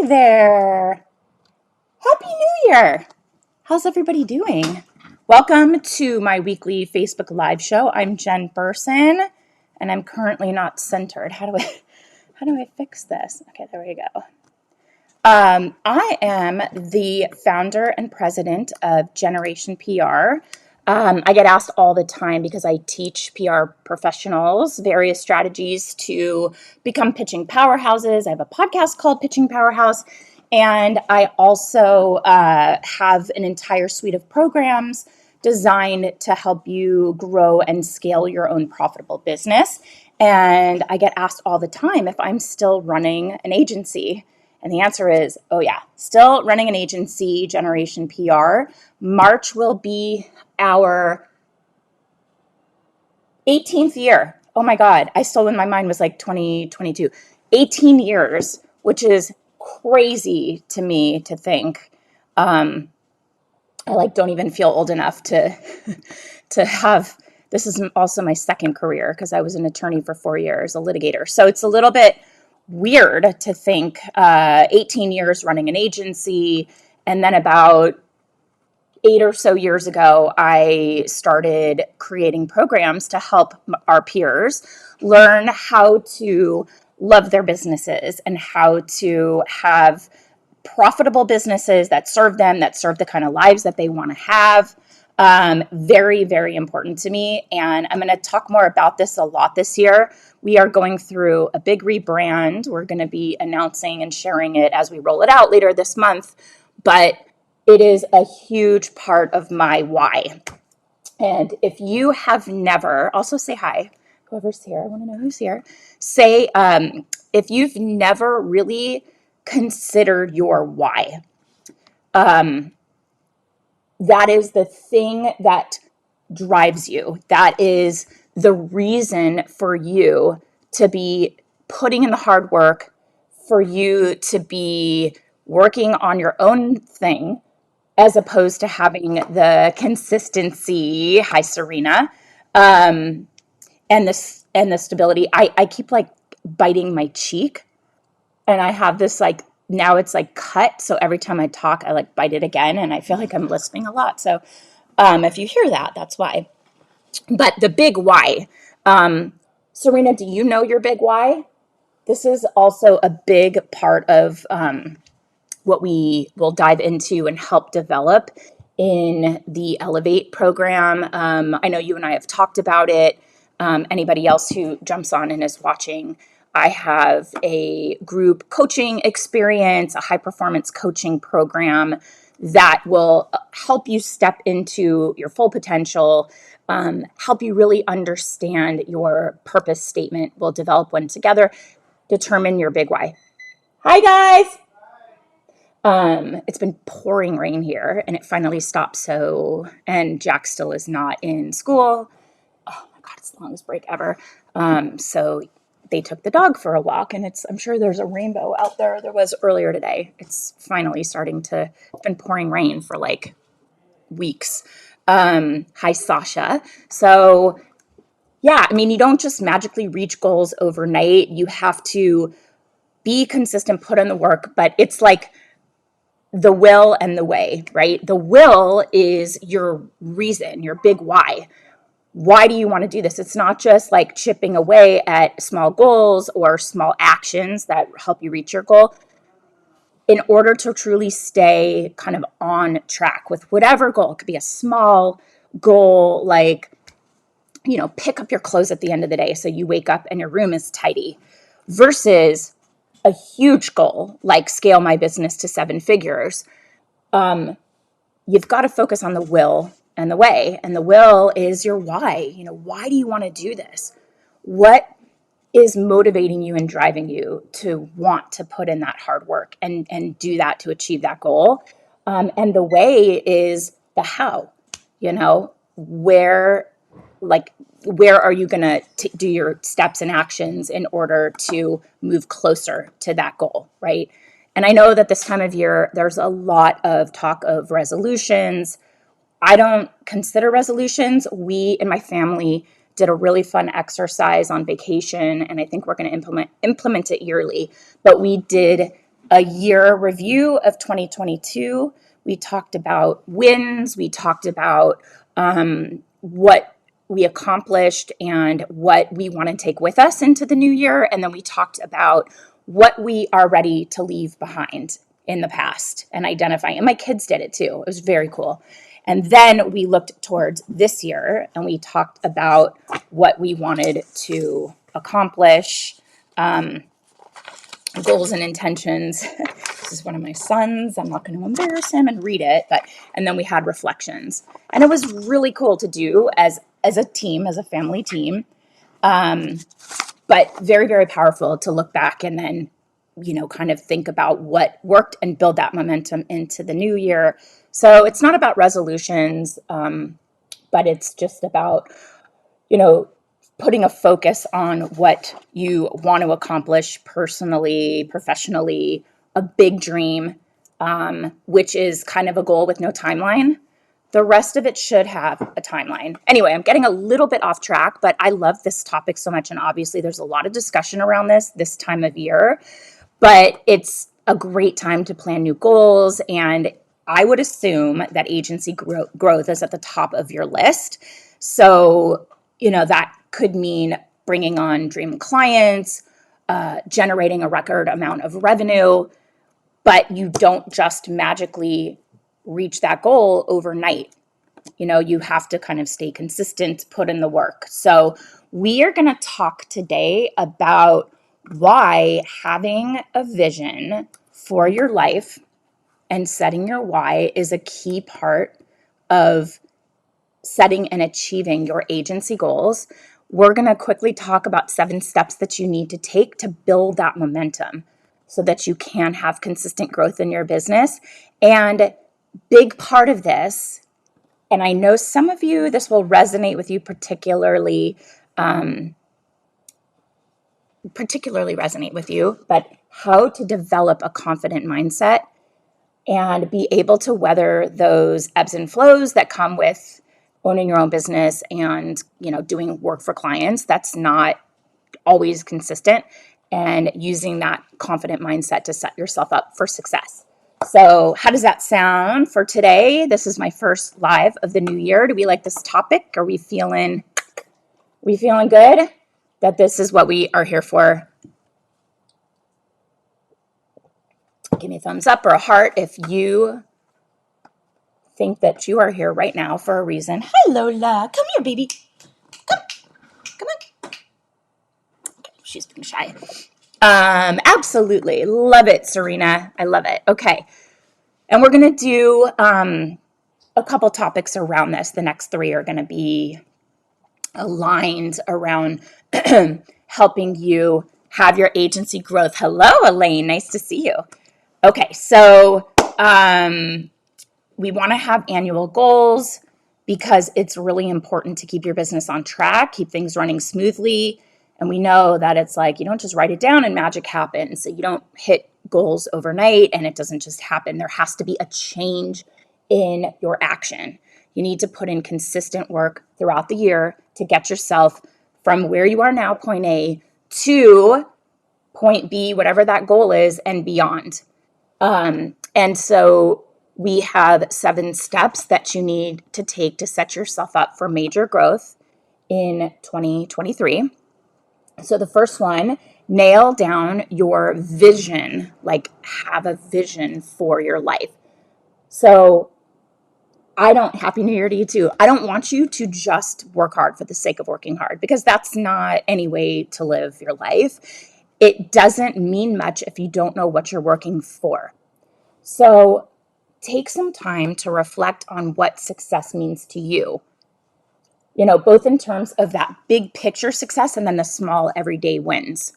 Hi there. Happy New Year. How's everybody doing? Welcome to my weekly Facebook Live show. I'm Jen Burson, and I'm currently not centered. How do I fix this? Okay, there we go. I am the founder and president of Generation PR. I get asked all the time because I teach PR professionals various strategies to become pitching powerhouses. I have a podcast called Pitching Powerhouse, and I also have an entire suite of programs designed to help you grow and scale your own profitable business. And I get asked all the time if I'm still running an agency. And the answer is, oh yeah, still running an agency, Generation PR. March will be our 18th year. Oh my God, I still in my mind was like 2022. 18 years, which is crazy to me to think. I don't even feel old enough to to have. This is also my second career because I was an attorney for 4 years, a litigator. So it's a little bit weird to think 18 years running an agency, and then about 8 or so years ago, I started creating programs to help our peers learn how to love their businesses and how to have profitable businesses that serve them, that serve the kind of lives that they want to have. Very, very important to me. And I'm going to talk more about this a lot this year. We are going through a big rebrand. We're going to be announcing and sharing it as we roll it out later this month. But it is a huge part of my why. And if you have never, also say hi, whoever's here, I want to know who's here. Say, if you've never really considered your why, that is the thing that drives you. That is the reason for you to be putting in the hard work, for you to be working on your own thing, as opposed to having the consistency, hi Serena, and the stability. I keep biting my cheek, and I have this now it's cut. So every time I talk, I bite it again, and I feel like I'm lisping a lot. So if you hear that, that's why. But the big why, Serena, do you know your big why? This is also a big part of what we will dive into and help develop in the Elevate program. I know you and I have talked about it. Anybody else who jumps on and is watching, I have a group coaching experience, a high performance coaching program that will help you step into your full potential, help you really understand your purpose statement. We'll develop one together, determine your big why. Hi, guys. It's been pouring rain here and it finally stopped. And Jack still is not in school. Oh my God, it's the longest break ever. So they took the dog for a walk, and I'm sure there's a rainbow out there. There was earlier today. It's finally it's been pouring rain for weeks. Hi, Sasha. So yeah, you don't just magically reach goals overnight. You have to be consistent, put in the work, but it's the will and the way, right? The will is your reason, your big why. Why do you want to do this? It's not just chipping away at small goals or small actions that help you reach your goal. In order to truly stay kind of on track with whatever goal, it could be a small goal, pick up your clothes at the end of the day so you wake up and your room is tidy, versus a huge goal like scale my business to 7 figures. You've got to focus on the will and the way. And the will is your why. Why do you want to do this? What is motivating you and driving you to want to put in that hard work and do that to achieve that goal? And the way is the how. Where are you going to do your steps and actions in order to move closer to that goal, right? And I know that this time of year, there's a lot of talk of resolutions. I don't consider resolutions. We in my family did a really fun exercise on vacation, and I think we're going to implement it yearly. But we did a year review of 2022. We talked about wins. We talked about what we accomplished and what we want to take with us into the new year. And then we talked about what we are ready to leave behind in the past and identifying. And my kids did it too. It was very cool. And then we looked towards this year and we talked about what we wanted to accomplish, goals and intentions. This is one of my sons. I'm not going to embarrass him and read it, and then we had reflections. And it was really cool to do as a team, as a family team. But very, very powerful to look back and then, kind of think about what worked and build that momentum into the new year. So it's not about resolutions, but it's just about, putting a focus on what you want to accomplish personally, professionally, a big dream, which is kind of a goal with no timeline. The rest of it should have a timeline. Anyway, I'm getting a little bit off track, but I love this topic so much. And obviously there's a lot of discussion around this time of year, but it's a great time to plan new goals. And I would assume that agency growth is at the top of your list. So, that could mean bringing on dream clients, generating a record amount of revenue, but you don't just magically reach that goal overnight. You have to kind of stay consistent, put in the work. So we are going to talk today about why having a vision for your life and setting your why is a key part of setting and achieving your agency goals. We're going to quickly talk about 7 steps that you need to take to build that momentum so that you can have consistent growth in your business. And big part of this, and I know some of you, this will resonate with you particularly resonate with you, but how to develop a confident mindset and be able to weather those ebbs and flows that come with owning your own business and, doing work for clients that's not always consistent, and using that confident mindset to set yourself up for success. So how does that sound for today? This is my first live of the new year. Do we like this topic? Are we feeling good that this is what we are here for? Give me a thumbs up or a heart if you think that you are here right now for a reason. Hi, Lola. Come here, baby. Come on. Okay, she's being shy. Absolutely. Love it, Serena. I love it. Okay. And we're going to do a couple topics around this. The next 3 are going to be aligned around helping you have your agency growth. Hello, Elaine. Nice to see you. Okay. So, we want to have annual goals because it's really important to keep your business on track, keep things running smoothly. And we know that it's like, you don't just write it down and magic happens. So you don't hit goals overnight and it doesn't just happen. There has to be a change in your action. You need to put in consistent work throughout the year to get yourself from where you are now, point A, to point B, whatever that goal is, and beyond. And so we have 7 steps that you need to take to set yourself up for major growth in 2023. So the first one, nail down your vision, like have a vision for your life. So Happy New Year to you too. I don't want you to just work hard for the sake of working hard, because that's not any way to live your life. It doesn't mean much if you don't know what you're working for. So take some time to reflect on what success means to you, both in terms of that big picture success and then the small everyday wins.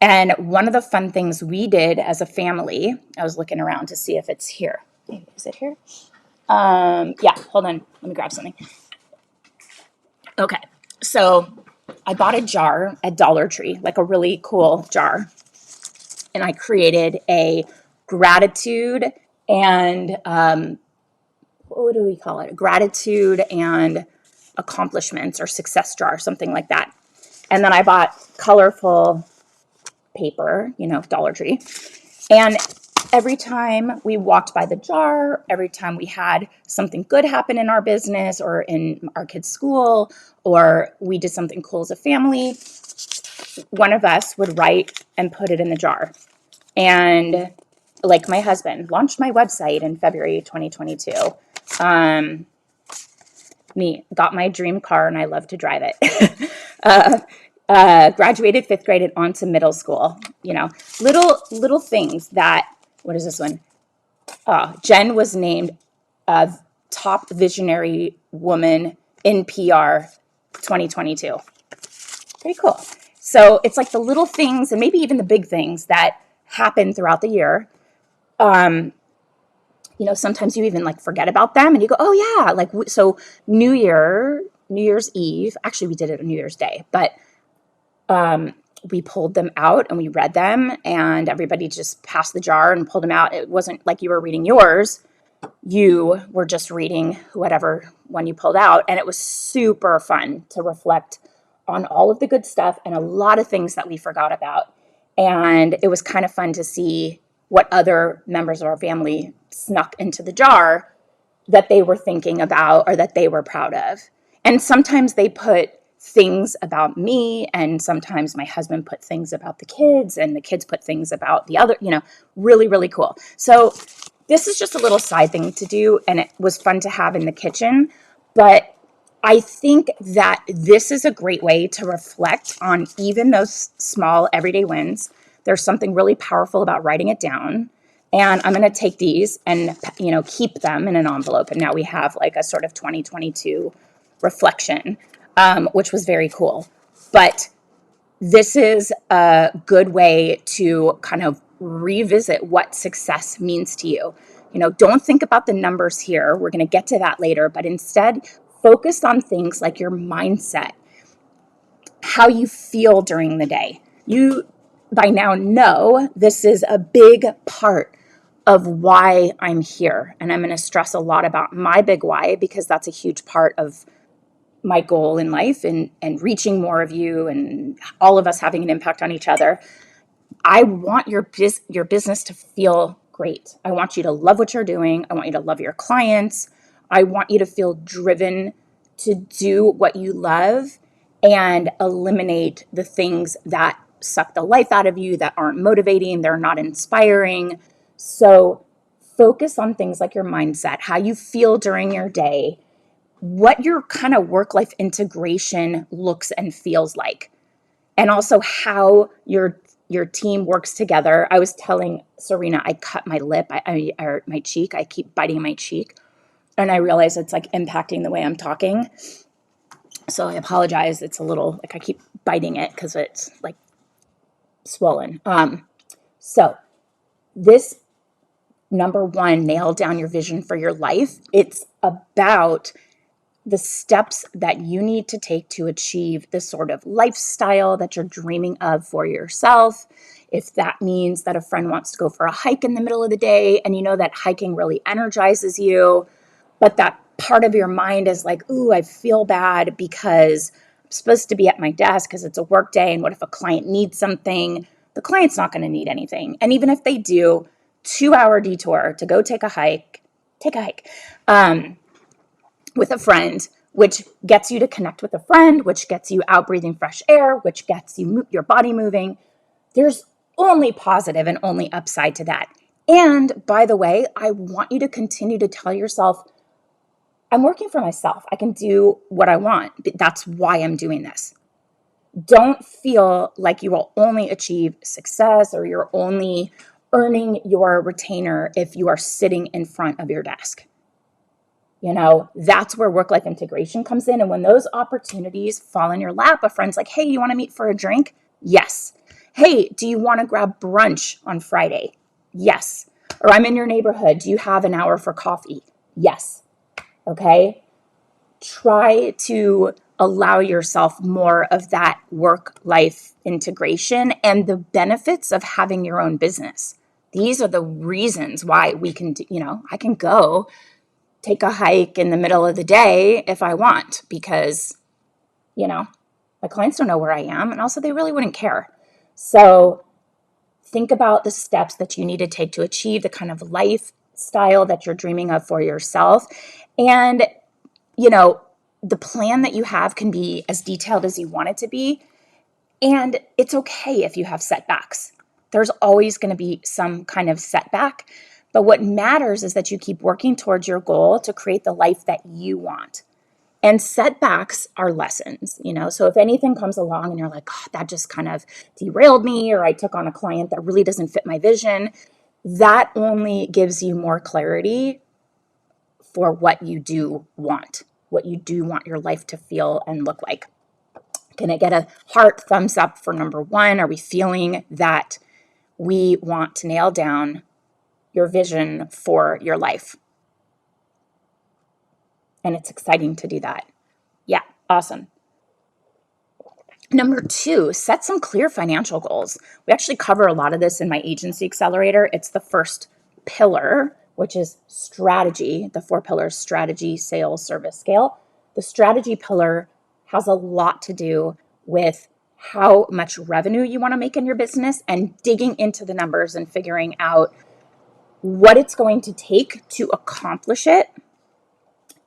And one of the fun things we did as a family, I was looking around to see if it's here. Is it here? Yeah, hold on. Let me grab something. Okay. So I bought a jar at Dollar Tree, like a really cool jar. And I created a gratitude and, what do we call it? Gratitude and accomplishments or success jar, something like that. And then I bought colorful paper, Dollar Tree. And every time we walked by the jar, every time we had something good happen in our business or in our kids' school, or we did something cool as a family, one of us would write and put it in the jar. And like my husband launched my website in February 2022. Me got my dream car and I love to drive it. Graduated fifth grade and on to middle school. Little things that. What is this one? Jen was named top visionary woman in PR 2022. Pretty cool. So it's like the little things and maybe even the big things that happen throughout the year. Sometimes you even like forget about them and you go, oh yeah, like, so New Year's Eve, actually we did it on New Year's Day, but we pulled them out and we read them and everybody just passed the jar and pulled them out. It wasn't like you were reading yours. You were just reading whatever one you pulled out. And it was super fun to reflect on all of the good stuff and a lot of things that we forgot about. And it was kind of fun to see what other members of our family snuck into the jar that they were thinking about or that they were proud of. And sometimes they put things about me, and sometimes my husband put things about the kids, and the kids put things about the other, really, really cool. So this is just a little side thing to do, and it was fun to have in the kitchen. But I think that this is a great way to reflect on even those small everyday wins. There's something really powerful about writing it down. And I'm going to take these and, keep them in an envelope. And now we have like a sort of 2022 reflection, which was very cool. But this is a good way to kind of revisit what success means to you. Don't think about the numbers here. We're going to get to that later, but instead focus on things like your mindset, how you feel during the day. You by now know this is a big part of why I'm here. And I'm going to stress a lot about my big why because that's a huge part of my goal in life and reaching more of you and all of us having an impact on each other. I want your business to feel great. I want you to love what you're doing. I want you to love your clients. I want you to feel driven to do what you love and eliminate the things that suck the life out of you, that aren't motivating, they're not inspiring. So focus on things like your mindset, how you feel during your day, what your kind of work-life integration looks and feels like, and also how your team works together. I was telling Serena, I cut my lip, or my cheek. I keep biting my cheek, and I realize it's like impacting the way I'm talking. So I apologize. It's a little like I keep biting it because it's like swollen. So this number one, nail down your vision for your life. It's about the steps that you need to take to achieve the sort of lifestyle that you're dreaming of for yourself. If that means that a friend wants to go for a hike in the middle of the day and you know that hiking really energizes you, but that part of your mind is like, ooh, I feel bad because I'm supposed to be at my desk because it's a work day. And what if a client needs something? The client's not going to need anything. And even if they do, 2-hour detour to go take a hike, with a friend, which gets you to connect with a friend, which gets you out breathing fresh air, which gets you your body moving. There's only positive and only upside to that. And by the way, I want you to continue to tell yourself, I'm working for myself. I can do what I want. That's why I'm doing this. Don't feel like you will only achieve success or you're only earning your retainer if you are sitting in front of your desk. That's where work-life integration comes in. And when those opportunities fall in your lap, a friend's like, hey, you want to meet for a drink? Yes. Hey, do you want to grab brunch on Friday? Yes. Or I'm in your neighborhood. Do you have an hour for coffee? Yes. Okay. Try to allow yourself more of that work-life integration and the benefits of having your own business. These are the reasons why we can, I can go take a hike in the middle of the day if I want, because, my clients don't know where I am. And also they really wouldn't care. So think about the steps that you need to take to achieve the kind of lifestyle that you're dreaming of for yourself. And, you know, the plan that you have can be as detailed as you want it to be. And it's okay if you have setbacks. There's always going to be some kind of setback. But what matters is that you keep working towards your goal to create the life that you want. And setbacks are lessons, you know? So if anything comes along and you're like, oh, that just kind of derailed me, or I took on a client that really doesn't fit my vision, that only gives you more clarity for what you do want your life to feel and look like. Can I get a heart thumbs up for number one? Are we feeling that we want to nail down your vision for your life? And it's exciting to do that. Yeah, awesome. Number two, set some clear financial goals. We actually cover a lot of this in my agency accelerator. It's the first pillar, which is strategy, the 4 pillars: strategy, sales, service, scale. The strategy pillar has a lot to do with how much revenue you want to make in your business and digging into the numbers and figuring out what it's going to take to accomplish it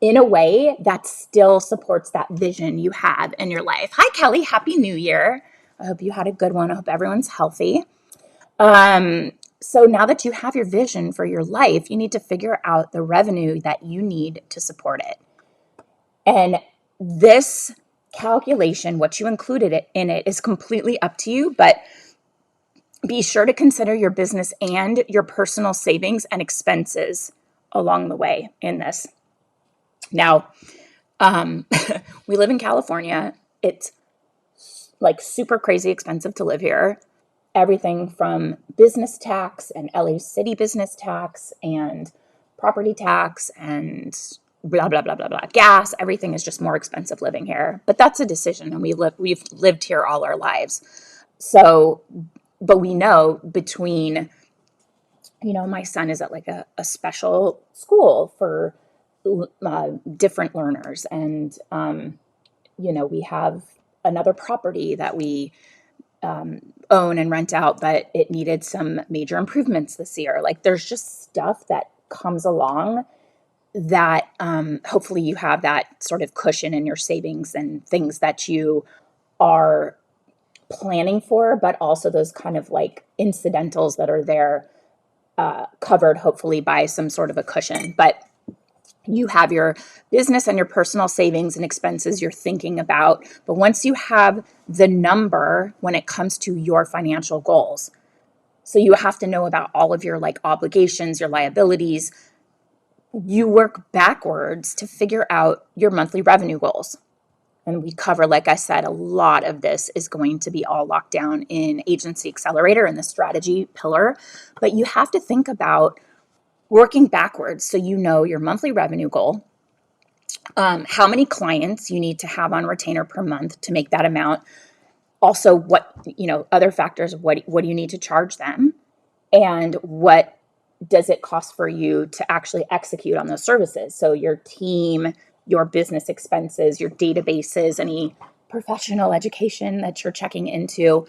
in a way that still supports that vision you have in your life. Hi, Kelly. Happy New Year. I hope you had a good one. I hope everyone's healthy. So now that you have your vision for your life, you need to figure out the revenue that you need to support it. And this calculation, what you included in it, is completely up to you, but be sure to consider your business and your personal savings and expenses along the way in this. Now, we live in California. It's like super crazy expensive to live here. Everything from business tax and LA City business tax and property tax and blah, blah, blah, blah, blah. Gas, everything is just more expensive living here. But that's a decision, and we've lived here all our lives. So, but we know between, you know, my son is at like a special school for different learners. And, you know, we have another property that we own and rent out, but it needed some major improvements this year. Like there's just stuff that comes along that hopefully you have that sort of cushion in your savings and things that you are planning for, but also those kind of like incidentals that are there covered hopefully by some sort of a cushion. But you have your business and your personal savings and expenses you're thinking about. But once you have the number when it comes to your financial goals, so you have to know about all of your like obligations, your liabilities, you work backwards to figure out your monthly revenue goals. And we cover, like I said, a lot of this is going to be all locked down in Agency Accelerator and the strategy pillar. But you have to think about working backwards so you know your monthly revenue goal, how many clients you need to have on retainer per month to make that amount. Also, what, you know, other factors, what do you need to charge them? And what does it cost for you to actually execute on those services? So your team, your business expenses, your databases, any professional education that you're checking into,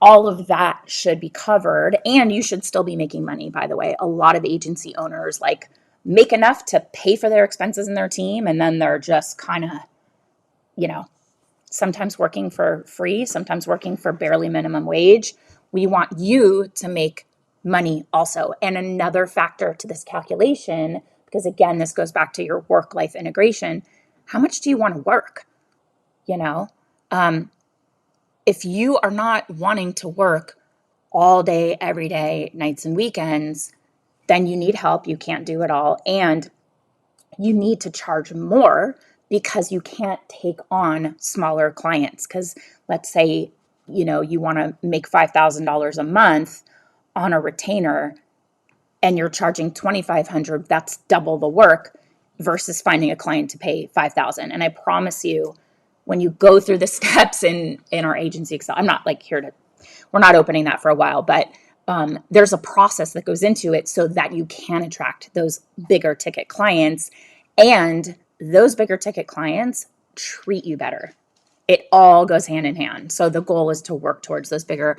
all of that should be covered. And you should still be making money, by the way. A lot of agency owners like make enough to pay for their expenses and their team, and then they're just kind of, you know, sometimes working for free, sometimes working for barely minimum wage. We want you to make money also. And another factor to this calculation, because again, this goes back to your work-life integration, how much do you want to work? You know, if you are not wanting to work all day, every day, nights and weekends, then you need help. You can't do it all. And you need to charge more because you can't take on smaller clients. Because let's say, you know, you want to make $5,000 a month on a retainer and you're charging $2,500, that's double the work versus finding a client to pay $5,000. And I promise you, when you go through the steps in our agency Excel, I'm not like here to, we're not opening that for a while, but there's a process that goes into it so that you can attract those bigger ticket clients, and those bigger ticket clients treat you better. it all goes hand in hand. So the goal is to work towards those bigger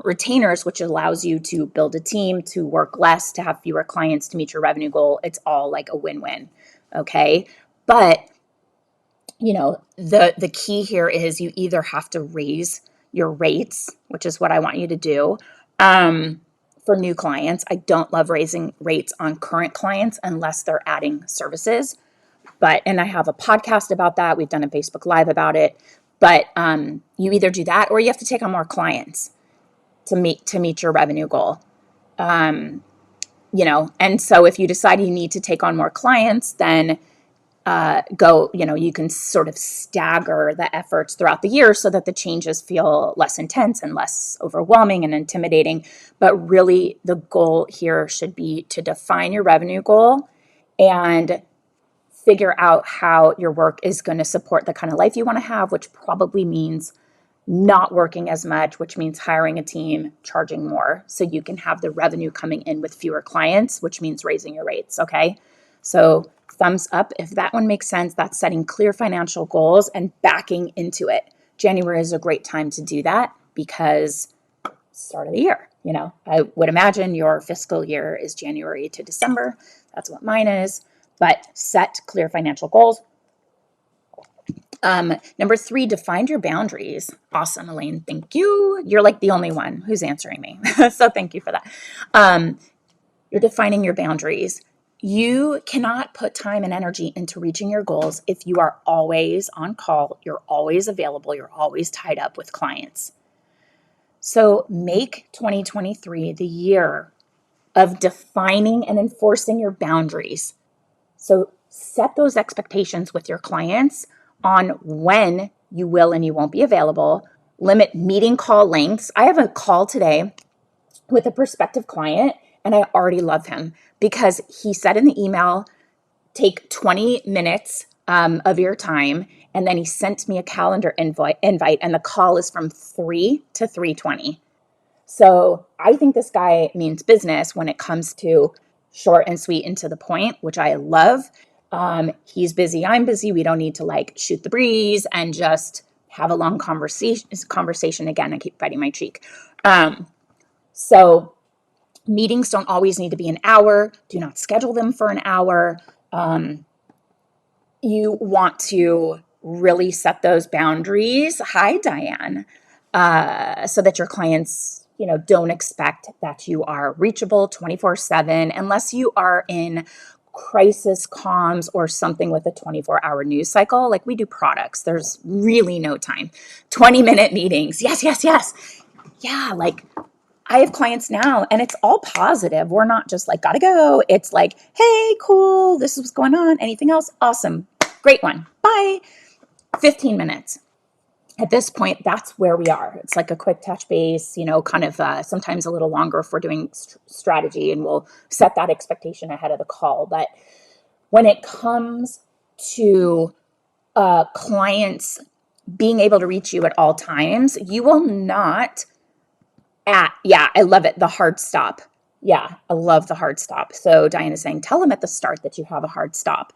retainers, which allows you to build a team, to work less, to have fewer clients, to meet your revenue goal. It's all like a win-win. Okay. But the key here is you either have to raise your rates, which is what I want you to do, for new clients. I don't love raising rates on current clients unless they're adding services. And I have a podcast about that. We've done a Facebook Live about it. But you either do that or you have to take on more clients to meet your revenue goal. And so if you decide you need to take on more clients, then you can sort of stagger the efforts throughout the year so that the changes feel less intense and less overwhelming and intimidating. But really, the goal here should be to define your revenue goal and figure out how your work is going to support the kind of life you want to have, which probably means not working as much, which means hiring a team, charging more, so you can have the revenue coming in with fewer clients, which means raising your rates. Okay. So thumbs up if that one makes sense. That's setting clear financial goals and backing into it. January is a great time to do that because start of the year. I would imagine your fiscal year is January to December. That's what mine is. But set clear financial goals. Number 3, define your boundaries. Awesome, Elaine. Thank you. You're like the only one who's answering me. So thank you for that. You're defining your boundaries. You cannot put time and energy into reaching your goals if you are always on call, you're always available, you're always tied up with clients. So make 2023 the year of defining and enforcing your boundaries. So set those expectations with your clients on when you will and you won't be available. Limit meeting call lengths. I have a call today with a prospective client, and I already love him because he said in the email, take 20 minutes of your time. And then he sent me a calendar invite, and the call is from 3 to 3:20. So I think this guy means business when it comes to short and sweet and to the point, which I love. He's busy, I'm busy. We don't need to shoot the breeze and just have a long conversation. Again, I keep biting my cheek. So meetings don't always need to be an hour. Do not schedule them for an hour. You want to really set those boundaries. Hi, Diane. So that your clients, don't expect that you are reachable 24/7 unless you are in crisis comms or something with a 24-hour news cycle. Like we do products. There's really no time. 20-minute meetings. Yes, yes, yes. Yeah, I have clients now and it's all positive. We're not just gotta go. It's hey, cool. This is what's going on. Anything else? Awesome. Great one. Bye. 15 minutes. At this point, that's where we are. It's like a quick touch base, kind of sometimes a little longer if we're doing strategy, and we'll set that expectation ahead of the call. But when it comes to clients being able to reach you at all times, you will not I love it. The hard stop. Yeah, I love the hard stop. So Diane is saying, tell them at the start that you have a hard stop.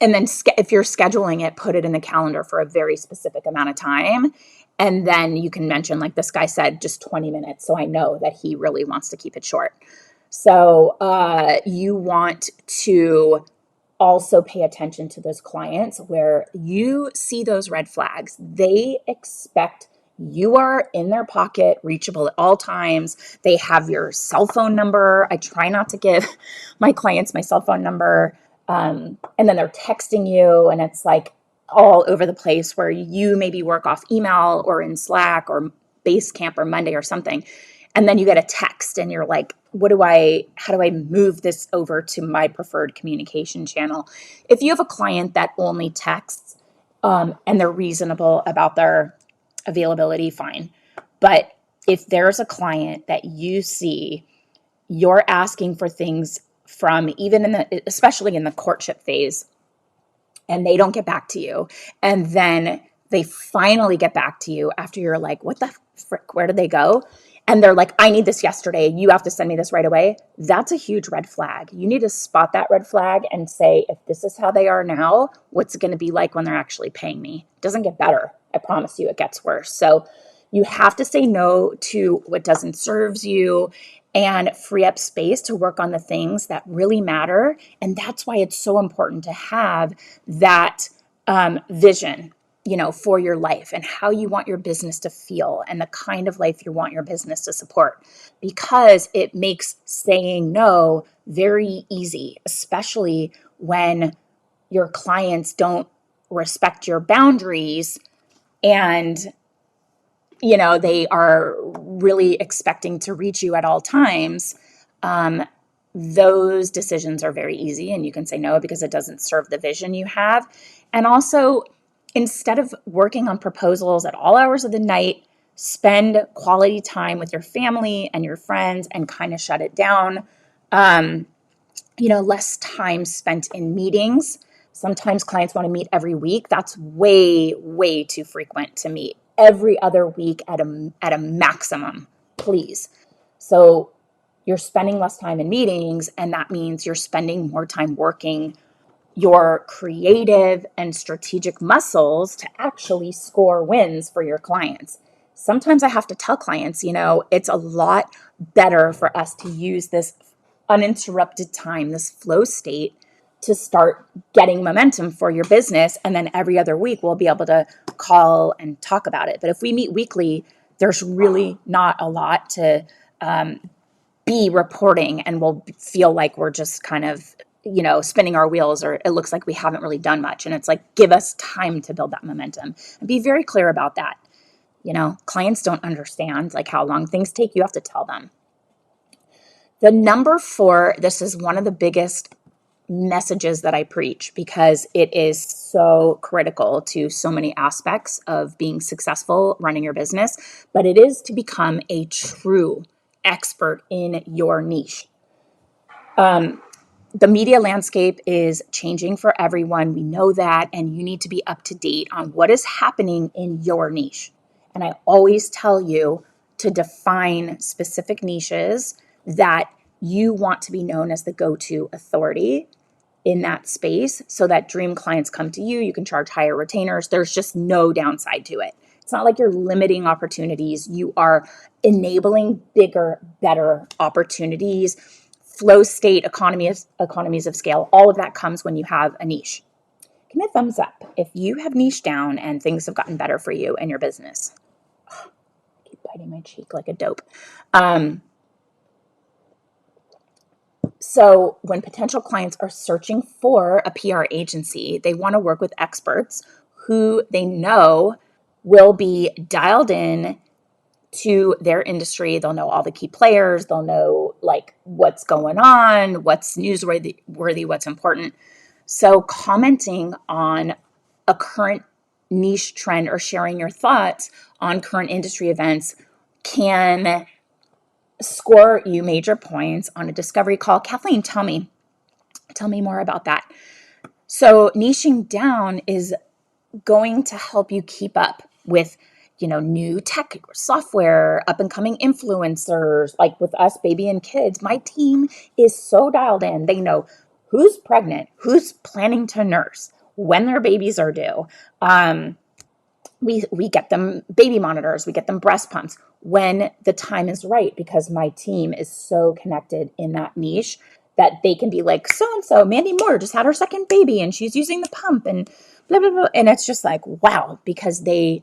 And then if you're scheduling it, put it in the calendar for a very specific amount of time. And then you can mention, this guy said, just 20 minutes. So I know that he really wants to keep it short. So you want to also pay attention to those clients where you see those red flags. They expect you are in their pocket, reachable at all times. They have your cell phone number. I try not to give my clients my cell phone number. And then they're texting you and it's all over the place where you maybe work off email or in Slack or Basecamp or Monday or something. And then you get a text and you're like, how do I move this over to my preferred communication channel? If you have a client that only texts and they're reasonable about their availability, fine. But if there's a client that you see you're asking for things from, even especially in the courtship phase, and they don't get back to you, and then they finally get back to you after you're like, what the frick, where did they go? and they're like, I need this yesterday. You have to send me this right away. That's a huge red flag. You need to spot that red flag and say, if this is how they are now, what's it going to be like when they're actually paying me? It doesn't get better. I promise you, it gets worse. So you have to say no to what doesn't serve you and free up space to work on the things that really matter. And that's why it's so important to have that vision, for your life and how you want your business to feel and the kind of life you want your business to support, because it makes saying no very easy, especially when your clients don't respect your boundaries and they are really expecting to reach you at all times. Those decisions are very easy and you can say no because it doesn't serve the vision you have. And also, instead of working on proposals at all hours of the night, spend quality time with your family and your friends and kind of shut it down. Less time spent in meetings. Sometimes clients want to meet every week. That's way, way too frequent to meet every other week at a maximum, please. So you're spending less time in meetings, and that means you're spending more time working your creative and strategic muscles to actually score wins for your clients. Sometimes I have to tell clients, it's a lot better for us to use this uninterrupted time, this flow state, to start getting momentum for your business. And then every other week, we'll be able to call and talk about it. But if we meet weekly, there's really not a lot to be reporting, and we'll feel like we're just kind of spinning our wheels, or it looks like we haven't really done much. And it's like, give us time to build that momentum and be very clear about that. Clients don't understand like how long things take. You have to tell them. The number 4, this is one of the biggest messages that I preach because it is so critical to so many aspects of being successful running your business, but it is to become a true expert in your niche. The media landscape is changing for everyone. We know that, and you need to be up to date on what is happening in your niche. And I always tell you to define specific niches that you want to be known as the go-to authority in that space, so that dream clients come to you. You can charge higher retainers. There's just no downside to it. It's not like you're limiting opportunities. You are enabling bigger, better opportunities. Flow state, economies of scale, all of that comes when you have a niche. Give me a thumbs up if you have niche down and things have gotten better for you in your business. I keep biting my cheek like a dope. So when potential clients are searching for a PR agency, they want to work with experts who they know will be dialed in to their industry. They'll know all the key players. They'll know like what's going on, what's newsworthy, what's important. So commenting on a current niche trend or sharing your thoughts on current industry events can score you major points on a discovery call. Kathleen, tell me more about that. So niching down is going to help you keep up with new tech software, up and coming influencers. Like with us, baby and kids, my team is so dialed in. They know who's pregnant, who's planning to nurse, when their babies are due. We get them baby monitors, we get them breast pumps when the time is right, because my team is so connected in that niche that they can be like, so-and-so, Mandy Moore just had her second baby and she's using the pump and blah, blah, blah. And it's just like, wow, because they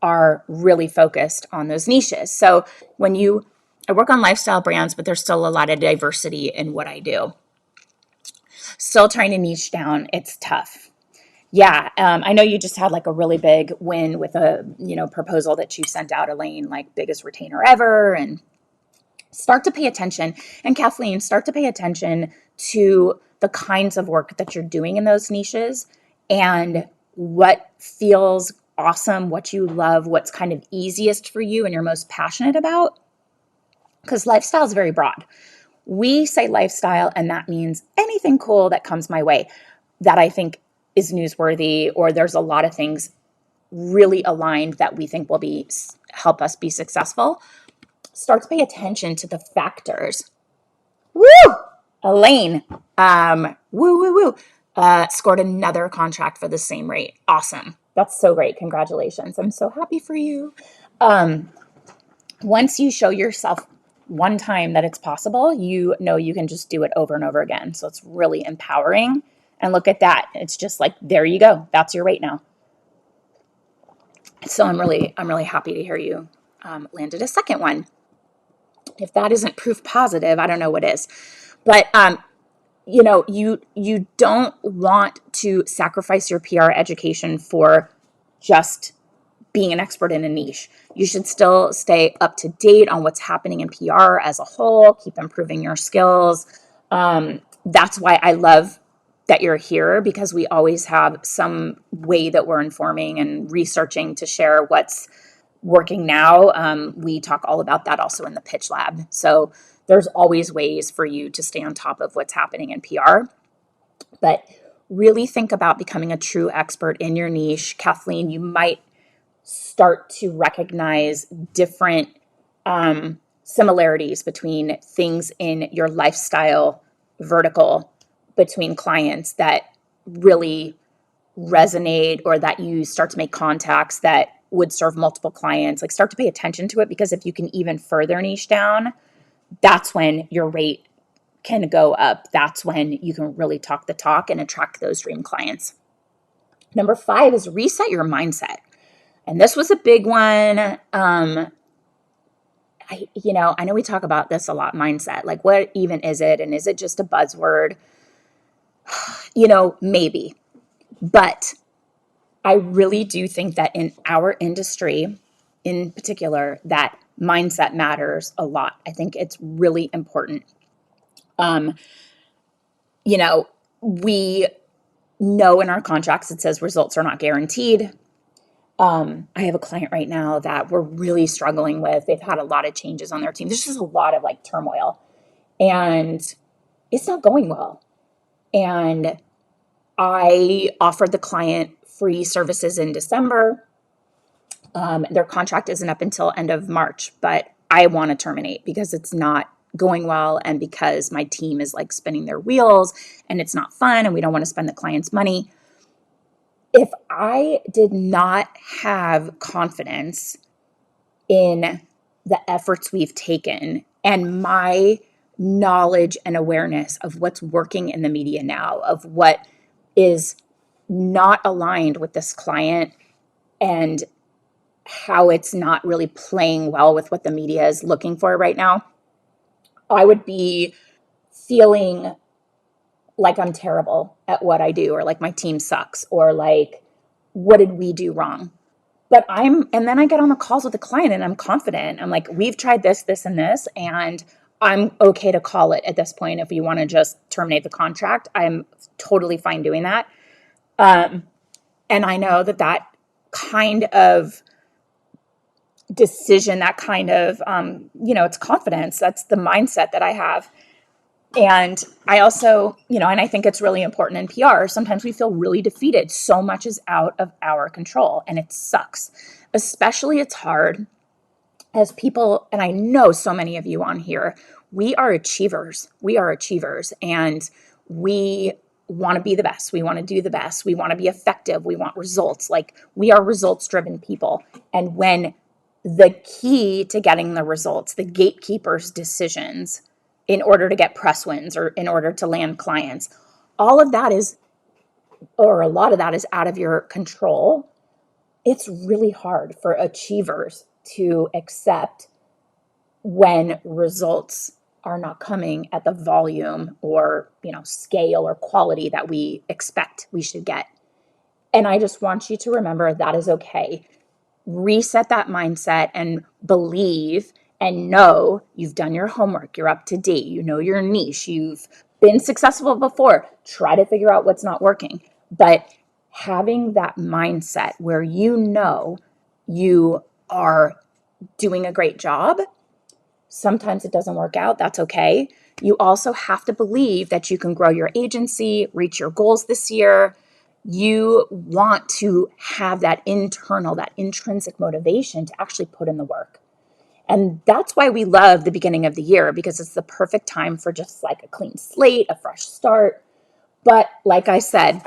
are really focused on those niches. So I work on lifestyle brands, but there's still a lot of diversity in what I do. Still trying to niche down. It's tough. Yeah. I know you just had like a really big win with a, proposal that you sent out, Elaine, like biggest retainer ever, and start to pay attention. And Kathleen, start to pay attention to the kinds of work that you're doing in those niches and what feels awesome, what you love, what's kind of easiest for you and you're most passionate about. Because lifestyle is very broad. We say lifestyle, and that means anything cool that comes my way that I think is newsworthy, or there's a lot of things really aligned that we think will help us be successful. Start to pay attention to the factors. Woo! Elaine, scored another contract for the same rate. Awesome. That's so great. Congratulations. I'm so happy for you. Um, Once you show yourself one time that it's possible, you know you can just do it over and over again. So it's really empowering. And look at that. It's just like, there you go. That's your rate now. So I'm really happy to hear you landed a second one. If that isn't proof positive, I don't know what is. But you don't want to sacrifice your PR education for just being an expert in a niche. You should still stay up to date on what's happening in PR as a whole, keep improving your skills. That's why I love that you're here, because we always have some way that we're informing and researching to share what's working now. We talk all about that also in the pitch lab. So there's always ways for you to stay on top of what's happening in PR. But really think about becoming a true expert in your niche. Kathleen, you might start to recognize different similarities between things in your lifestyle vertical between clients that really resonate, or that you start to make contacts that would serve multiple clients. Like, start to pay attention to it, because if you can even further niche down, that's when your rate can go up. That's when you can really talk the talk and attract those dream clients. Number 5 is reset your mindset. And this was a big one. I know we talk about this a lot, mindset. Like, what even is it? And is it just a buzzword? Maybe. But I really do think that in our industry in particular, that mindset matters a lot. I think it's really important. We know in our contracts it says results are not guaranteed. I have a client right now that we're really struggling with. They've had a lot of changes on their team. There's just a lot of turmoil, and it's not going well. And I offered the client free services in December. Their contract isn't up until end of March, but I want to terminate because it's not going well, and because my team is spinning their wheels and it's not fun, and we don't want to spend the client's money. If I did not have confidence in the efforts we've taken and my knowledge and awareness of what's working in the media now, of what is not aligned with this client, and how it's not really playing well with what the media is looking for right now, I would be feeling like I'm terrible at what I do, or like my team sucks, or like, what did we do wrong? And then I get on the calls with the client and I'm confident. I'm like, we've tried this, this, and this, and I'm okay to call it at this point. If you want to just terminate the contract, I'm totally fine doing that. And I know that kind of decision, that kind of, it's confidence. That's the mindset that I have. And I also, and I think it's really important in PR. Sometimes we feel really defeated. So much is out of our control, and it sucks. Especially it's hard as people, and I know so many of you on here, we are achievers. We are achievers, and we want to be the best. We want to do the best. We want to be effective. We want results. We are results-driven people. And when the key to getting the results, the gatekeeper's decisions in order to get press wins or in order to land clients, all of that is, or a lot of that is out of your control. It's really hard for achievers to accept when results are not coming at the volume or, scale or quality that we expect we should get. And I just want you to remember that is okay. Reset that mindset and believe and know you've done your homework. You're up to date. You know your niche. You've been successful before. Try to figure out what's not working. But having that mindset where you are doing a great job, sometimes it doesn't work out. That's okay. You also have to believe that you can grow your agency, reach your goals this year. You want to have that internal, that intrinsic motivation to actually put in the work. And that's why we love the beginning of the year, because it's the perfect time for just like a clean slate, a fresh start. But like I said,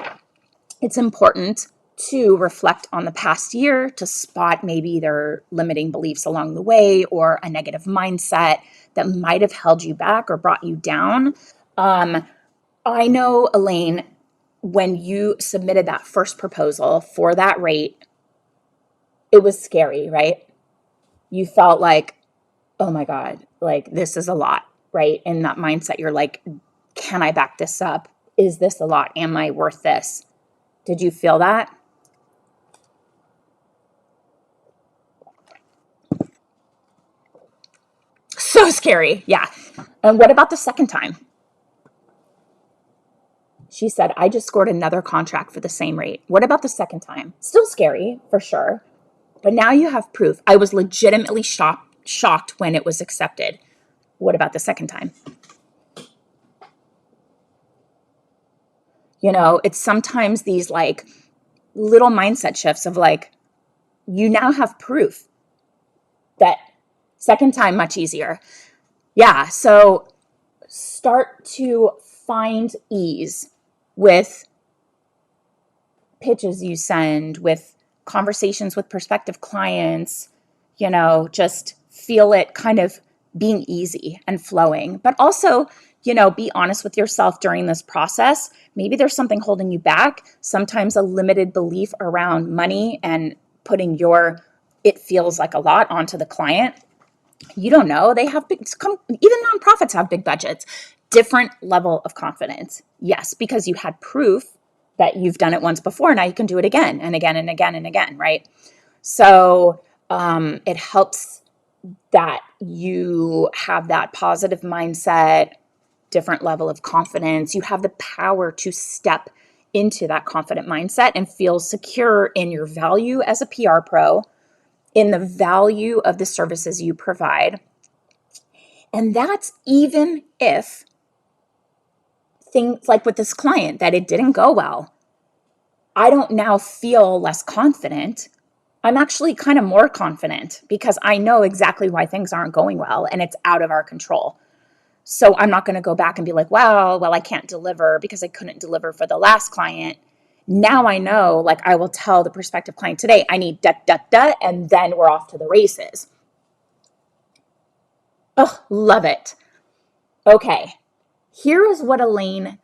it's important to reflect on the past year to spot maybe their limiting beliefs along the way or a negative mindset that might have held you back or brought you down. I know, Elaine, when you submitted that first proposal for that rate, it was scary, right? You felt like, oh my God, like this is a lot, right? In that mindset, you're like, can I back this up? Is this a lot? Am I worth this? Did you feel that? So scary. Yeah. And what about the second time? She said, I just scored another contract for the same rate. What about the second time? Still scary, for sure. But now you have proof. I was legitimately shocked when it was accepted. What about the second time? It's sometimes these like little mindset shifts of like, you now have proof that second time much easier. Yeah. So start to find ease with pitches you send, with conversations with prospective clients, just feel it kind of being easy and flowing. But also, be honest with yourself during this process. Maybe there's something holding you back. Sometimes a limited belief around money and putting it feels like a lot onto the client. You don't know. They have even nonprofits have big budgets. Different level of confidence. Yes, because you had proof that you've done it once before. Now you can do it again and again and again and again, right? So it helps that you have that positive mindset, different level of confidence. You have the power to step into that confident mindset and feel secure in your value as a PR pro, in the value of the services you provide. And that's even if things like with this client that it didn't go well, I don't now feel less confident. I'm actually kind of more confident because I know exactly why things aren't going well and it's out of our control. So I'm not going to go back and be like, well, I can't deliver because I couldn't deliver for the last client. Now I know, like I will tell the prospective client today, I need da, da, da, and then we're off to the races. Oh, love it. Okay. Here is what Elaine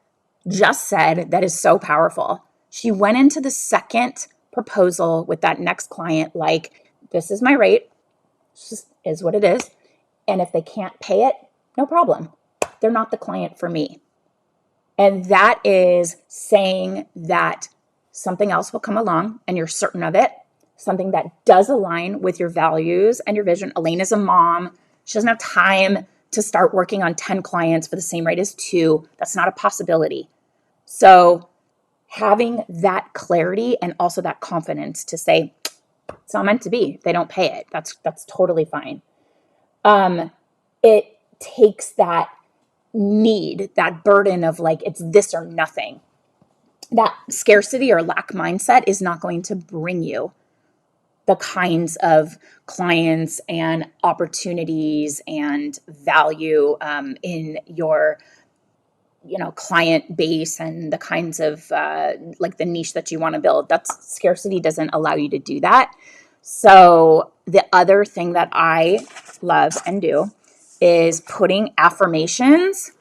just said that is so powerful. She went into the second proposal with that next client like, this is my rate. It just is what it is. And if they can't pay it, no problem. They're not the client for me. And that is saying that something else will come along and you're certain of it, something that does align with your values and your vision. Elaine is a mom. She doesn't have time to start working on 10 clients for the same rate as 2. That's not a possibility. So having that clarity and also that confidence to say, it's not meant to be. If they don't pay it. That's totally fine. It takes that need, that burden of like, it's this or nothing. That scarcity or lack mindset is not going to bring you the kinds of clients and opportunities and value in your client base and the kinds of like the niche that you want to build. That's scarcity doesn't allow you to do that. So the other thing that I love and do is putting affirmations.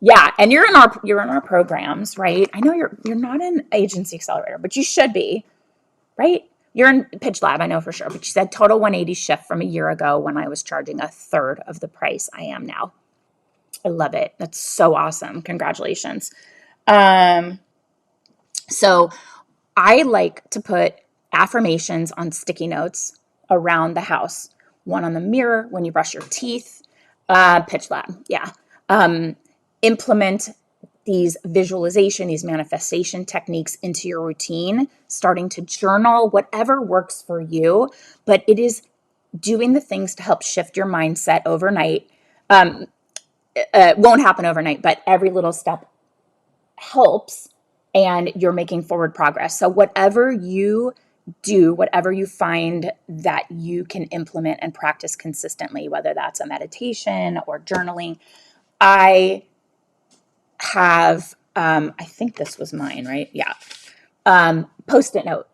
Yeah, and you're in our programs, right? I know you're not an agency accelerator, but you should be, right? You're in Pitch Lab, I know for sure. But you said total 180 shift from a year ago when I was charging a third of the price I am now. I love it. That's so awesome. Congratulations. Um, so I like to put affirmations on sticky notes around the house. One on the mirror when you brush your teeth. Pitch Lab, yeah. Implement these visualization, these manifestation techniques into your routine, starting to journal, whatever works for you. But it is doing the things to help shift your mindset overnight. Won't happen overnight, but every little step helps and you're making forward progress. So whatever you do whatever you find that you can implement and practice consistently, whether that's a meditation or journaling. I have, I think this was mine, right? Yeah. Post-it note.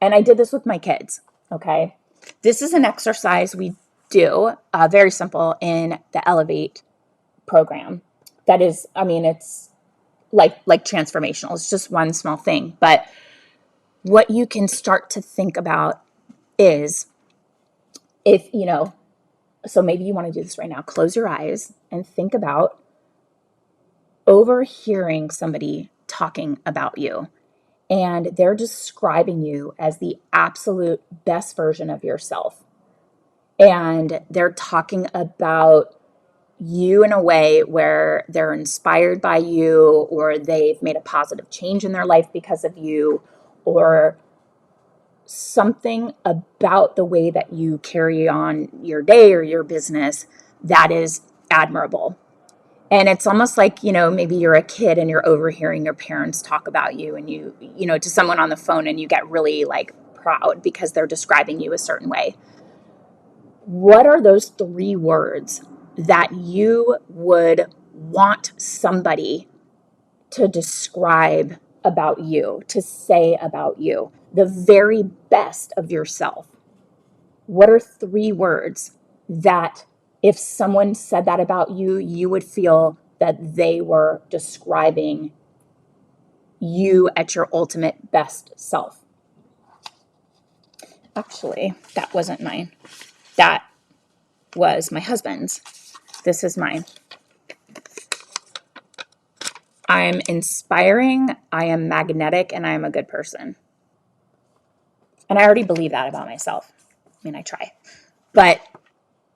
And I did this with my kids. Okay. This is an exercise we do, very simple, in the Elevate program. That is, I mean, it's like transformational. It's just one small thing. But what you can start to think about is, if, so maybe you want to do this right now. Close your eyes and think about overhearing somebody talking about you. And they're describing you as the absolute best version of yourself. And they're talking about you in a way where they're inspired by you, or they've made a positive change in their life because of you, or something about the way that you carry on your day or your business that is admirable. And it's almost like, maybe you're a kid and you're overhearing your parents talk about you, and to someone on the phone, and you get really like proud because they're describing you a certain way. What are those 3 words that you would want somebody to describe about you, to say about you, the very best of yourself? What are 3 words that if someone said that about you, you would feel that they were describing you at your ultimate best self? Actually, that wasn't mine. That was my husband's. This is mine. I am inspiring, I am magnetic, and I am a good person. And I already believe that about myself. I mean, I try. But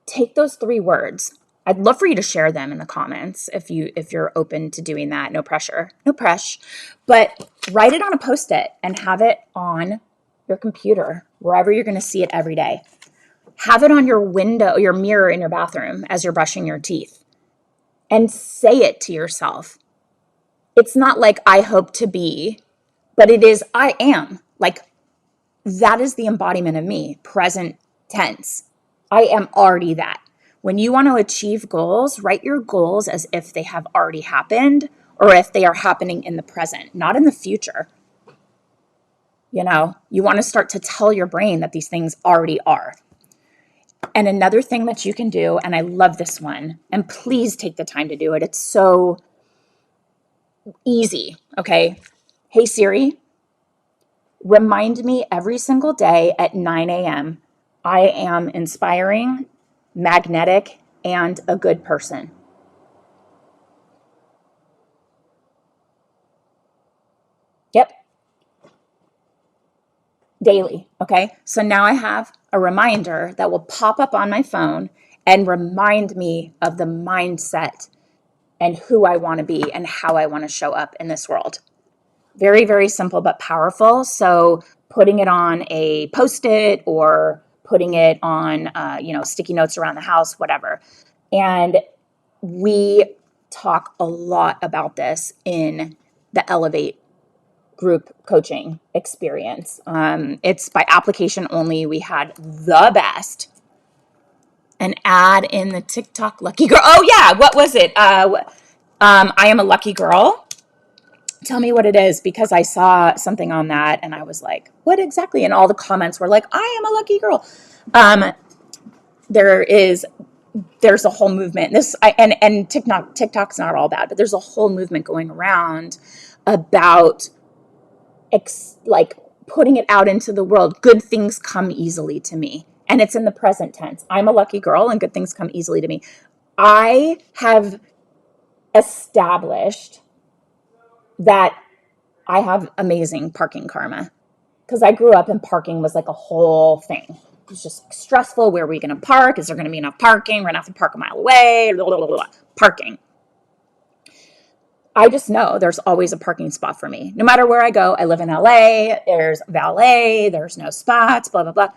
take those 3 words. I'd love for you to share them in the comments if you're open to doing that. No pressure. No pressure. But write it on a Post-it and have it on your computer, wherever you're going to see it every day. Have it on your window, your mirror in your bathroom as you're brushing your teeth. And say it to yourself. It's not like I hope to be, but it is I am. Like, that is the embodiment of me, present tense. I am already that. When you want to achieve goals, write your goals as if they have already happened, or if they are happening in the present, not in the future. You want to start to tell your brain that these things already are. And another thing that you can do, and I love this one, and please take the time to do it. It's so easy, okay? Hey Siri, remind me every single day at 9 a.m. I am inspiring, magnetic, and a good person. Yep. Daily. Okay. So now I have a reminder that will pop up on my phone and remind me of the mindset and who I want to be and how I want to show up in this world. Very, very simple but powerful. So putting it on a Post-it or putting it on, sticky notes around the house, whatever. And we talk a lot about this in the Elevate group coaching experience. It's by application only. We had the best. An ad in the TikTok lucky girl. Oh yeah, what was it? I am a lucky girl. Tell me what it is, because I saw something on that and I was like, what exactly? And all the comments were like, I am a lucky girl. There's a whole movement. And TikTok's not all bad, but there's a whole movement going around about like putting it out into the world. Good things come easily to me. And it's in the present tense. I'm a lucky girl and good things come easily to me. I have established that I have amazing parking karma, because I grew up and parking was like a whole thing. It was just stressful. Where are we going to park? Is there going to be enough parking? We're going to have to park a mile away. Blah, blah, blah, blah. Parking. I just know there's always a parking spot for me. No matter where I go, I live in LA, there's valet, there's no spots, blah, blah, blah.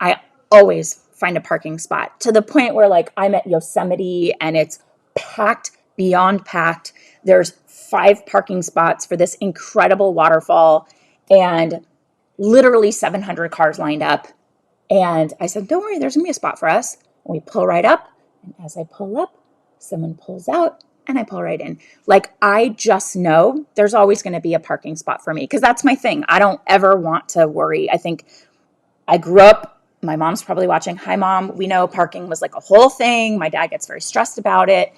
I always find a parking spot, to the point where like I'm at Yosemite and it's packed beyond packed. There's 5 parking spots for this incredible waterfall. And literally 700 cars lined up. And I said, don't worry, there's gonna be a spot for us. And we pull right up. And as I pull up, someone pulls out and I pull right in. Like, I just know there's always going to be a parking spot for me because that's my thing. I don't ever want to worry. I think I grew up, my mom's probably watching. Hi, Mom. We know parking was like a whole thing. My dad gets very stressed about it.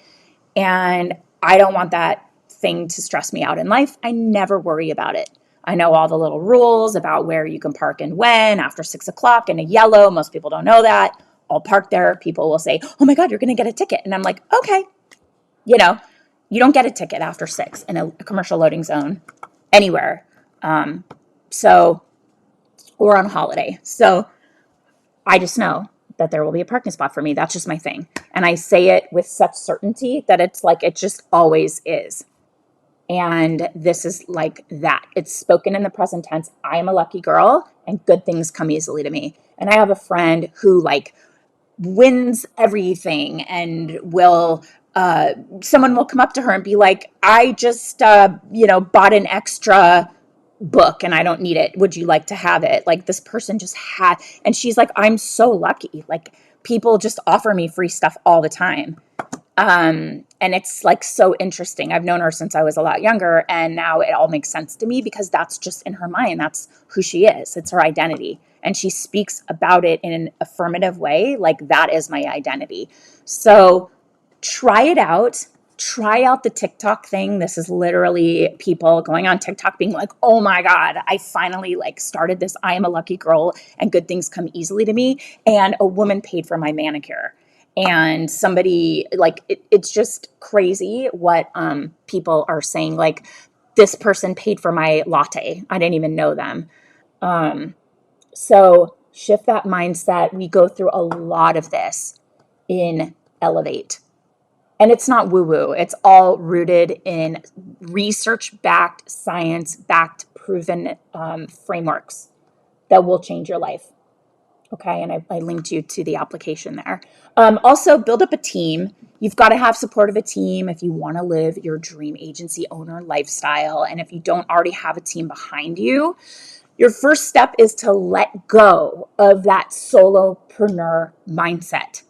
And I don't want that thing to stress me out in life. I never worry about it. I know all the little rules about where you can park and when after 6 o'clock in a yellow. Most people don't know that. I'll park there. People will say, oh my God, you're going to get a ticket. And I'm like, okay, you know, you don't get a ticket after 6 in a commercial loading zone anywhere. So, or on holiday. So I just know that there will be a parking spot for me. That's just my thing. And I say it with such certainty that it's like, it just always is. And this is like that. It's spoken in the present tense. I am a lucky girl and good things come easily to me. And I have a friend who like wins everything and will, someone will come up to her and be like, I just, bought an extra book and I don't need it. Would you like to have it? Like this person just had, and she's like, I'm so lucky. Like people just offer me free stuff all the time. And it's like so interesting. I've known her since I was a lot younger, and now it all makes sense to me because that's just in her mind. That's who she is. It's her identity. And she speaks about it in an affirmative way. Like that is my identity. So try it out. Try out the TikTok thing. This is literally people going on TikTok being like, oh my God, I finally like started this. I am a lucky girl and good things come easily to me. And a woman paid for my manicure. And somebody like it's just crazy what people are saying. Like this person paid for my latte. I didn't even know them. So shift that mindset. We go through a lot of this in Elevate. And it's not woo-woo. It's all rooted in research-backed, science-backed, proven frameworks that will change your life. Okay, and I linked you to the application there. Also, build up a team. You've got to have support of a team if you want to live your dream agency owner lifestyle. And if you don't already have a team behind you, your first step is to let go of that solopreneur mindset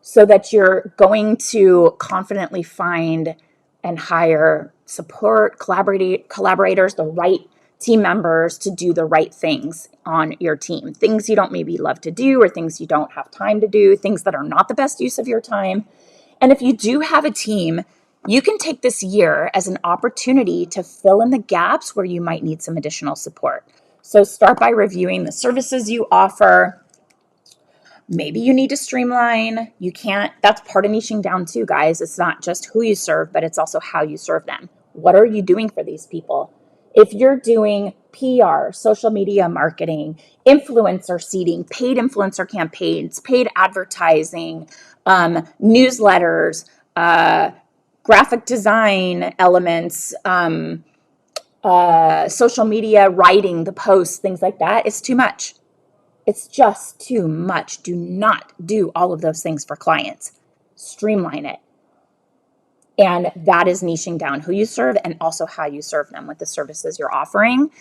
so that you're going to confidently find and hire support, collaborators, the right team members to do the right things on your team. Things you don't maybe love to do or things you don't have time to do, things that are not the best use of your time. And if you do have a team, you can take this year as an opportunity to fill in the gaps where you might need some additional support. So start by reviewing the services you offer. Maybe you need to streamline. You can't, that's part of niching down too, guys. It's not just who you serve, but it's also how you serve them. What are you doing for these people? If you're doing PR, social media marketing, influencer seeding, paid influencer campaigns, paid advertising, newsletters, graphic design elements, social media writing, the posts, things like that, it's too much. It's just too much. Do not do all of those things for clients. Streamline it. And that is niching down who you serve and also how you serve them with the services you're offering.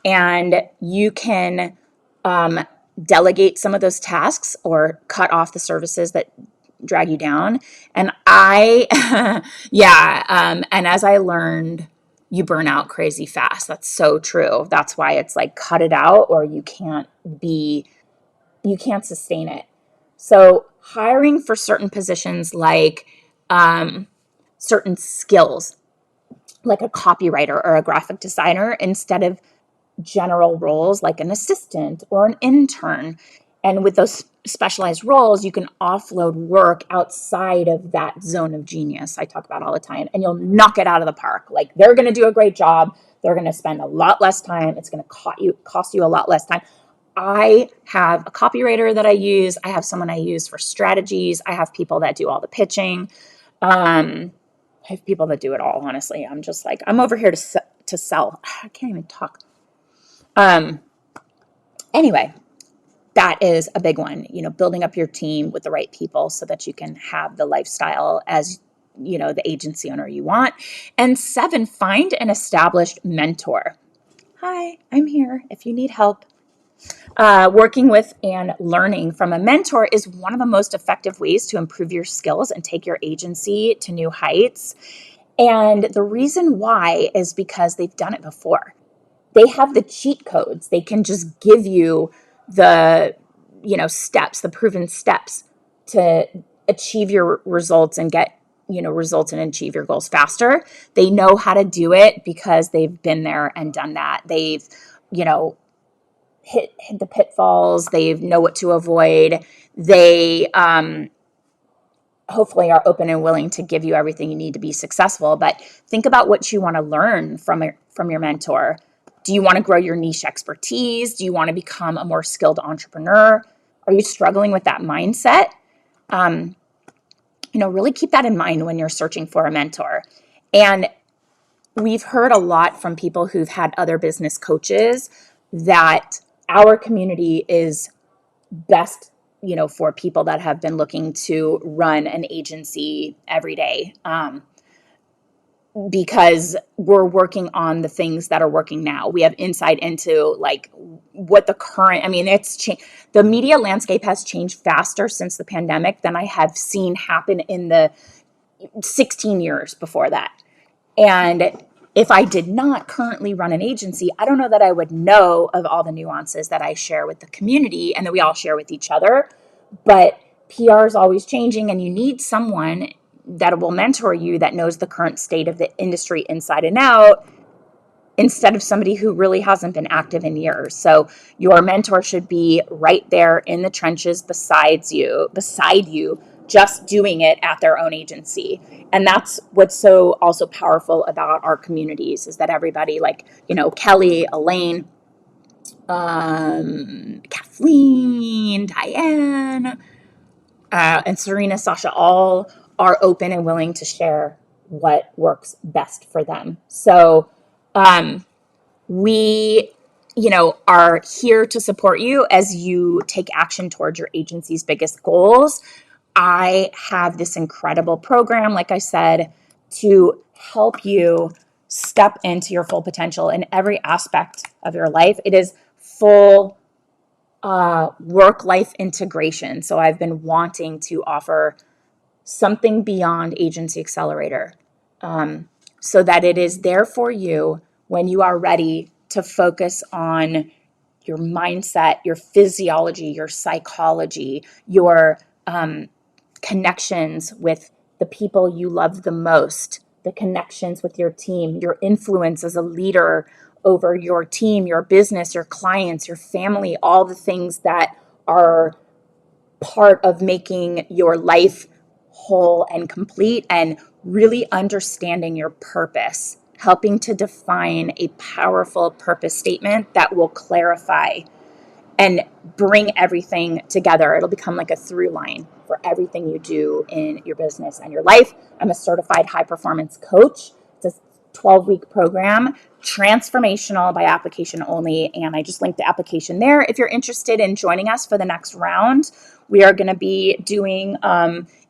And you can delegate some of those tasks or cut off the services that drag you down. And and as I learned, you burn out crazy fast. That's so true. That's why it's like cut it out or you can't sustain it. So hiring for certain positions like certain skills, like a copywriter or a graphic designer, instead of general roles like an assistant or an intern. And with those specialized roles, you can offload work outside of that zone of genius I talk about all the time, and you'll knock it out of the park. Like they're going to do a great job. They're going to spend a lot less time. It's going to cost you a lot less time. I have a copywriter that I use. I have someone I use for strategies. I have people that do all the pitching. I have people that do it all, honestly. I'm just like, I'm over here to sell. I can't even talk. Anyway, that is a big one, building up your team with the right people so that you can have the lifestyle as, the agency owner you want. And 7, find an established mentor. hi, I'm here if you need help. Working with and learning from a mentor is one of the most effective ways to improve your skills and take your agency to new heights. And the reason why is because they've done it before. They have the cheat codes. They can just give you the, steps, the proven steps to achieve your results and get, results and achieve your goals faster. They know how to do it because they've been there and done that. They've, you know, hit the pitfalls. They know what to avoid. They hopefully are open and willing to give you everything you need to be successful. But think about what you want to learn from your mentor. Do you want to grow your niche expertise? Do you want to become a more skilled entrepreneur? Are you struggling with that mindset? Really keep that in mind when you're searching for a mentor. And we've heard a lot from people who've had other business coaches that our community is best, for people that have been looking to run an agency every day, because we're working on the things that are working now. We have insight into like what the current, it's changed. The media landscape has changed faster since the pandemic than I have seen happen in the 16 years before that. And if I did not currently run an agency, I don't know that I would know of all the nuances that I share with the community and that we all share with each other. But PR is always changing, and you need someone that will mentor you that knows the current state of the industry inside and out, instead of somebody who really hasn't been active in years. So your mentor should be right there in the trenches beside you, just doing it at their own agency. And that's what's so also powerful about our communities, is that everybody, like, Kelly, Elaine, Kathleen, Diane, and Serena, Sasha, all are open and willing to share what works best for them. So we, are here to support you as you take action towards your agency's biggest goals. I have this incredible program, like I said, to help you step into your full potential in every aspect of your life. It is full work-life integration. So I've been wanting to offer something beyond Agency Accelerator, so that it is there for you when you are ready to focus on your mindset, your physiology, your psychology, your connections with the people you love the most, the connections with your team, your influence as a leader over your team, your business, your clients, your family, all the things that are part of making your life whole and complete, and really understanding your purpose, helping to define a powerful purpose statement that will clarify and bring everything together. It'll become like a through line for everything you do in your business and your life. I'm a certified high performance coach. It's a 12-week program, transformational, by application only. And I just linked the application there. If you're interested in joining us for the next round, we are going to be doing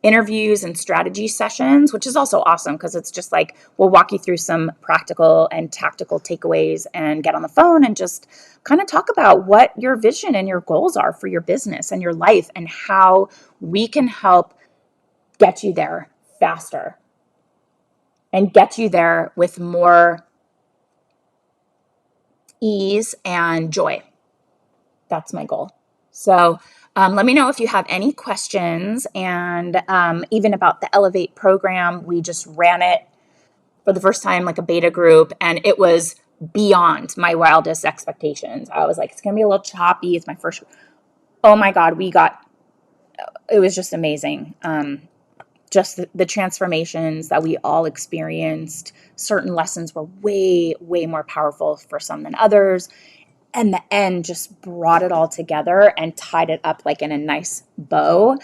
interviews and strategy sessions, which is also awesome because it's just like we'll walk you through some practical and tactical takeaways and get on the phone and just kind of talk about what your vision and your goals are for your business and your life, and how we can help get you there faster and get you there with more ease and joy. That's my goal. So let me know if you have any questions. And even about the Elevate program, we just ran it for the first time, like a beta group, and it was beyond my wildest expectations. I was like, it's going to be a little choppy. It's my first. Oh my God, it was just amazing. Just the transformations that we all experienced. Certain lessons were way, way more powerful for some than others. And the end just brought it all together and tied it up like in a nice bow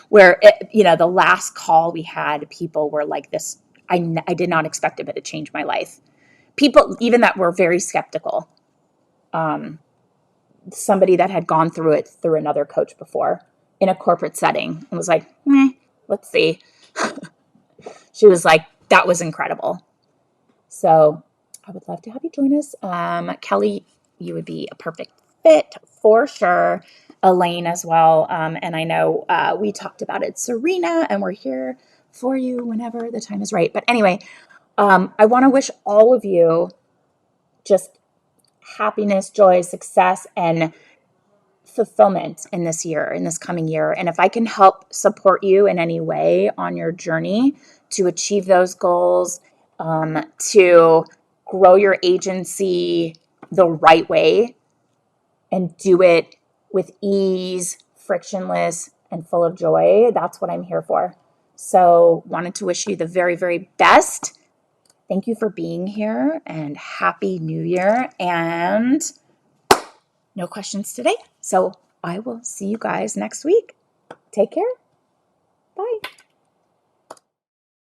where the last call we had, people were like this. I did not expect it, but it changed my life. People even that were very skeptical. Somebody that had gone through it through another coach before in a corporate setting and was like, let's see. She was like, that was incredible. So I would love to have you join us. Kelly, you would be a perfect fit for sure. Elaine as well. And I know we talked about it, Serena, and we're here for you whenever the time is right. But anyway, I want to wish all of you just happiness, joy, success, and fulfillment in this year, in this coming year. And if I can help support you in any way on your journey to achieve those goals, to grow your agency the right way and do it with ease, frictionless, and full of joy, that's what I'm here for. So, wanted to wish you the very, very best. Thank you for being here and Happy New Year. And no questions today. So I will see you guys next week. Take care. Bye.